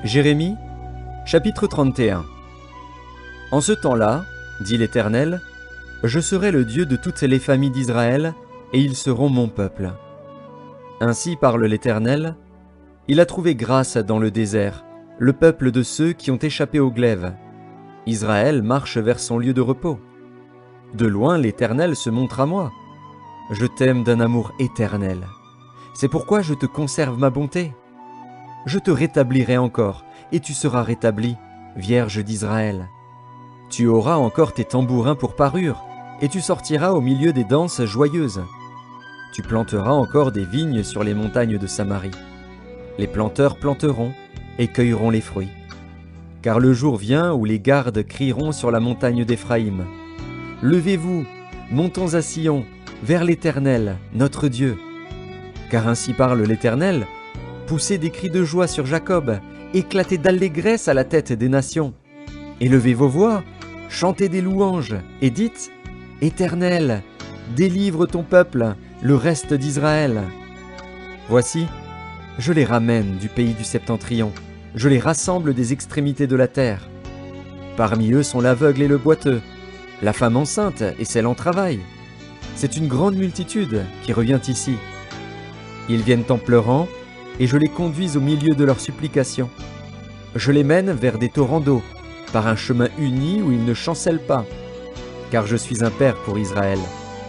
Jérémie, chapitre 31. En ce temps-là, dit l'Éternel, je serai le Dieu de toutes les familles d'Israël, et ils seront mon peuple. Ainsi parle l'Éternel, il a trouvé grâce dans le désert, le peuple de ceux qui ont échappé au glaive. Israël marche vers son lieu de repos. De loin l'Éternel se montre à moi. Je t'aime d'un amour éternel. C'est pourquoi je te conserve ma bonté. Je te rétablirai encore, et tu seras rétabli, Vierge d'Israël. Tu auras encore tes tambourins pour parure, et tu sortiras au milieu des danses joyeuses. Tu planteras encore des vignes sur les montagnes de Samarie. Les planteurs planteront et cueilleront les fruits. Car le jour vient où les gardes crieront sur la montagne d'Éphraïm. Levez-vous, montons à Sion, vers l'Éternel, notre Dieu. Car ainsi parle l'Éternel, poussez des cris de joie sur Jacob, éclatez d'allégresse à la tête des nations. Élevez vos voix, chantez des louanges, et dites, Éternel, délivre ton peuple, le reste d'Israël. Voici, je les ramène du pays du septentrion, je les rassemble des extrémités de la terre. Parmi eux sont l'aveugle et le boiteux, la femme enceinte et celle en travail. C'est une grande multitude qui revient ici. Ils viennent en pleurant, et je les conduis au milieu de leurs supplications. Je les mène vers des torrents d'eau, par un chemin uni où ils ne chancellent pas. Car je suis un père pour Israël,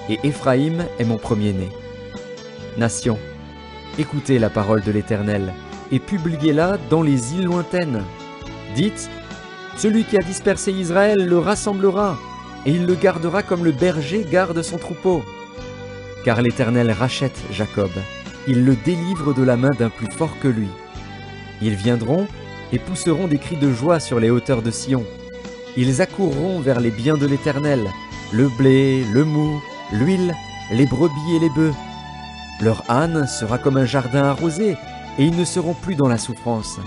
et Éphraïm est mon premier-né. Nations, écoutez la parole de l'Éternel, et publiez-la dans les îles lointaines. Dites, celui qui a dispersé Israël le rassemblera, et il le gardera comme le berger garde son troupeau. Car l'Éternel rachète Jacob, il le délivre de la main d'un plus fort que lui. Ils viendront et pousseront des cris de joie sur les hauteurs de Sion. Ils accourront vers les biens de l'Éternel, le blé, le mou, l'huile, les brebis et les bœufs. Leur âne sera comme un jardin arrosé, et ils ne seront plus dans la souffrance.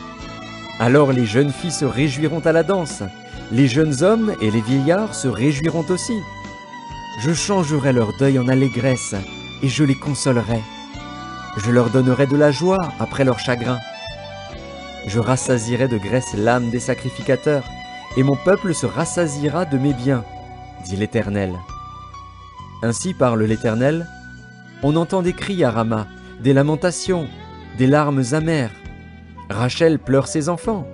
Alors les jeunes filles se réjouiront à la danse, les jeunes hommes et les vieillards se réjouiront aussi. Je changerai leur deuil en allégresse, et je les consolerai. Je leur donnerai de la joie après leur chagrin. Je rassasierai de graisse l'âme des sacrificateurs, et mon peuple se rassasiera de mes biens, dit l'Éternel. Ainsi parle l'Éternel, on entend des cris à Rama, des lamentations, des larmes amères. Rachel pleure ses enfants.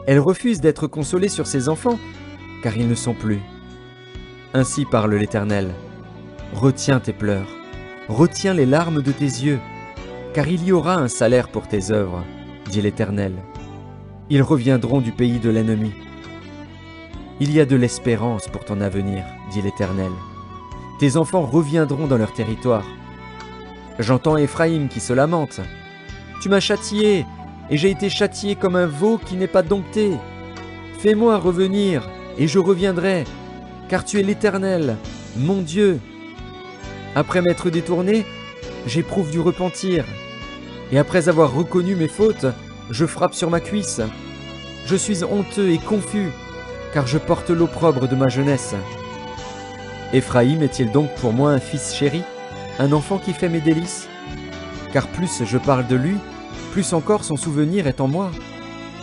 Elle refuse d'être consolée sur ses enfants, car ils ne sont plus. Ainsi parle l'Éternel, retiens tes pleurs, retiens les larmes de tes yeux, car il y aura un salaire pour tes œuvres, dit l'Éternel. Ils reviendront du pays de l'ennemi. Il y a de l'espérance pour ton avenir, dit l'Éternel. Tes enfants reviendront dans leur territoire. J'entends Éphraïm qui se lamente. Tu m'as châtié, et j'ai été châtié comme un veau qui n'est pas dompté. Fais-moi revenir, et je reviendrai, car tu es l'Éternel, mon Dieu. Après m'être détourné, j'éprouve du repentir, et après avoir reconnu mes fautes, je frappe sur ma cuisse. Je suis honteux et confus, car je porte l'opprobre de ma jeunesse. Éphraïm est-il donc pour moi un fils chéri, un enfant qui fait mes délices? Car plus je parle de lui, plus encore son souvenir est en moi.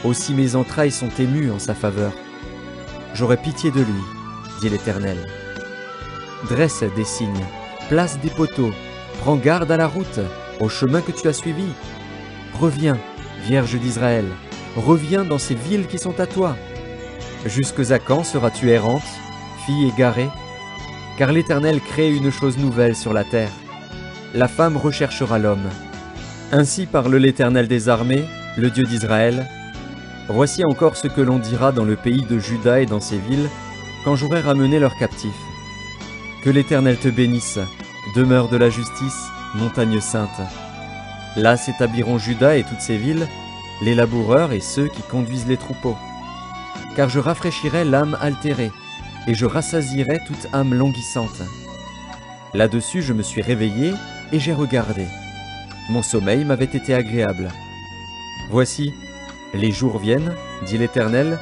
Aussi mes entrailles sont émues en sa faveur. J'aurai pitié de lui, dit l'Éternel. Dresse des signes, place des poteaux, prends garde à la route, au chemin que tu as suivi. Reviens, Vierge d'Israël, reviens dans ces villes qui sont à toi. Jusque à quand seras-tu errante, fille égarée? Car l'Éternel crée une chose nouvelle sur la terre. La femme recherchera l'homme. Ainsi parle l'Éternel des armées, le Dieu d'Israël. Voici encore ce que l'on dira dans le pays de Juda et dans ses villes, quand j'aurai ramené leurs captifs. Que l'Éternel te bénisse, demeure de la justice, montagne sainte. Là s'établiront Juda et toutes ses villes, les laboureurs et ceux qui conduisent les troupeaux. Car je rafraîchirai l'âme altérée, et je rassasierai toute âme languissante. Là-dessus je me suis réveillé, et j'ai regardé. Mon sommeil m'avait été agréable. Voici, les jours viennent, dit l'Éternel,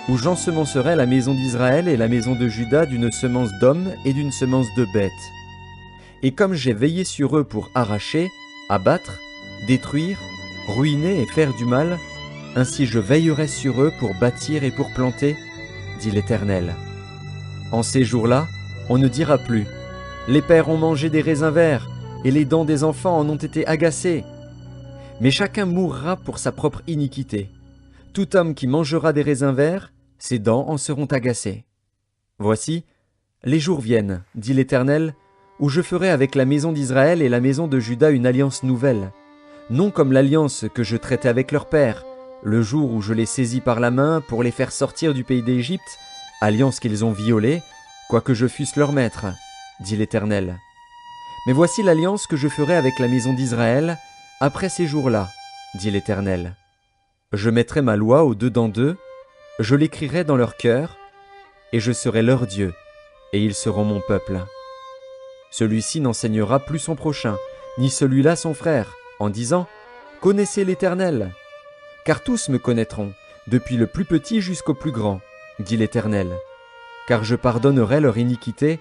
où j'ensemencerai la maison d'Israël et la maison de Juda d'une semence d'hommes et d'une semence de bêtes. Et comme j'ai veillé sur eux pour arracher, abattre, détruire, ruiner et faire du mal, Ainsi je veillerai sur eux pour bâtir et pour planter, dit l'Éternel. En ces jours-là, on ne dira plus, les pères ont mangé des raisins verts, et les dents des enfants en ont été agacées. Mais chacun mourra pour sa propre iniquité. Tout homme qui mangera des raisins verts, ses dents en seront agacées. Voici, les jours viennent, dit l'Éternel, où je ferai avec la maison d'Israël et la maison de Juda une alliance nouvelle, non comme l'alliance que je traitais avec leur père, le jour où je les saisis par la main pour les faire sortir du pays d'Égypte, alliance qu'ils ont violée, quoique je fusse leur maître, dit l'Éternel. Mais voici l'alliance que je ferai avec la maison d'Israël après ces jours-là, dit l'Éternel. Je mettrai ma loi au-dedans d'eux, je l'écrirai dans leur cœur, et je serai leur Dieu, et ils seront mon peuple. Celui-ci n'enseignera plus son prochain, ni celui-là son frère, en disant « Connaissez l'Éternel ». Car tous me connaîtront, depuis le plus petit jusqu'au plus grand, dit l'Éternel. Car je pardonnerai leur iniquité,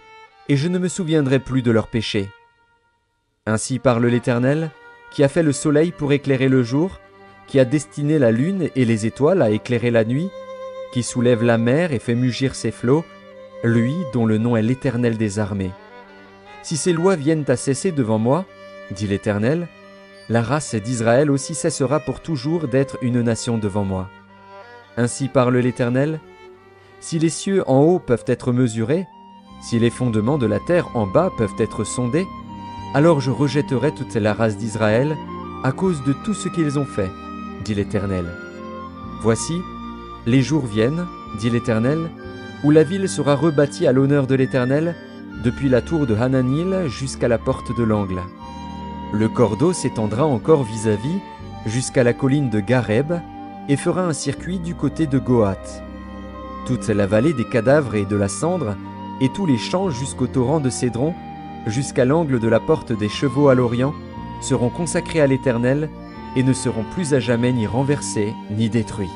et je ne me souviendrai plus de leurs péchés. Ainsi parle l'Éternel, qui a fait le soleil pour éclairer le jour, qui a destiné la lune et les étoiles à éclairer la nuit, qui soulève la mer et fait mugir ses flots, lui dont le nom est l'Éternel des armées. Si ces lois viennent à cesser devant moi, dit l'Éternel, la race d'Israël aussi cessera pour toujours d'être une nation devant moi. Ainsi parle l'Éternel, si les cieux en haut peuvent être mesurés, si les fondements de la terre en bas peuvent être sondés, alors je rejetterai toute la race d'Israël à cause de tout ce qu'ils ont fait, dit l'Éternel. Voici, les jours viennent, dit l'Éternel, où la ville sera rebâtie à l'honneur de l'Éternel, depuis la tour de Hananil jusqu'à la porte de l'angle. Le cordeau s'étendra encore vis-à-vis jusqu'à la colline de Gareb et fera un circuit du côté de Gohath. Toute la vallée des cadavres et de la cendre et tous les champs jusqu'au torrent de Cédron, jusqu'à l'angle de la porte des chevaux à l'Orient, seront consacrés à l'Éternel et ne seront plus à jamais ni renversés ni détruits.